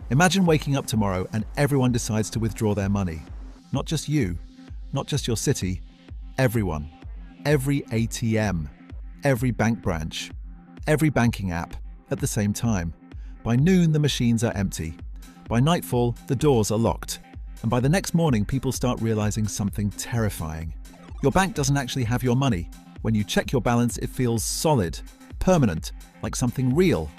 Imagine waking up tomorrow and everyone decides to withdraw their money. Not just you, not just your city, everyone. Every ATM, every bank branch, every banking app at the same time. By noon, the machines are empty. By nightfall, the doors are locked. And by the next morning, people start realizing something terrifying. Your bank doesn't actually have your money. When you check your balance, it feels solid, permanent, like something real.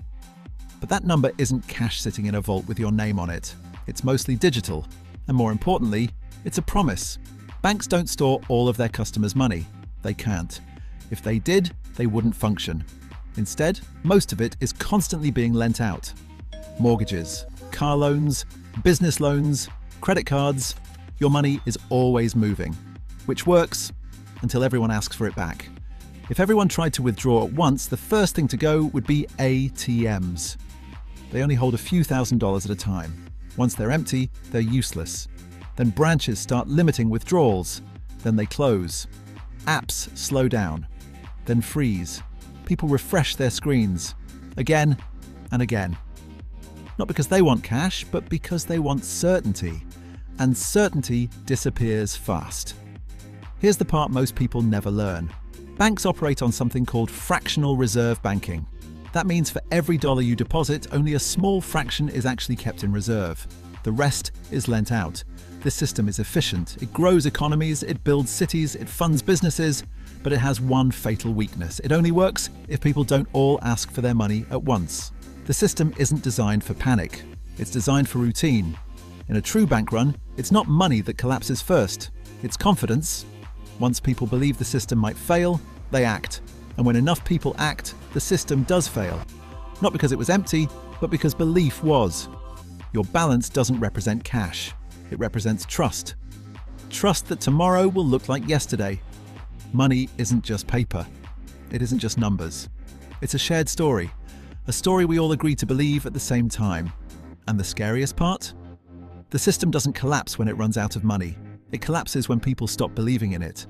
But that number isn't cash sitting in a vault with your name on it. It's mostly digital. And more importantly, it's a promise. Banks don't store all of their customers' money. They can't. If they did, they wouldn't function. Instead, most of it is constantly being lent out. Mortgages, car loans, business loans, credit cards. Your money is always moving, which works until everyone asks for it back. If everyone tried to withdraw at once, the first thing to go would be ATMs. They only hold a few $1,000s at a time. Once they're empty, they're useless. Then branches start limiting withdrawals. Then they close. Apps slow down. Then freeze. People refresh their screens. Again and again. Not because they want cash, but because they want certainty. And certainty disappears fast. Here's the part most people never learn. Banks operate on something called fractional reserve banking. That means for every dollar you deposit, only a small fraction is actually kept in reserve. The rest is lent out. This system is efficient. It grows economies, it builds cities, it funds businesses, but it has one fatal weakness. It only works if people don't all ask for their money at once. The system isn't designed for panic. It's designed for routine. In a true bank run, it's not money that collapses first. It's confidence. Once people believe the system might fail, they act. And when enough people act, the system does fail. Not because it was empty, but because belief was. Your balance doesn't represent cash. It represents trust. Trust that tomorrow will look like yesterday. Money isn't just paper. It isn't just numbers. It's a shared story. A story we all agree to believe at the same time. And the scariest part? The system doesn't collapse when it runs out of money. It collapses when people stop believing in it.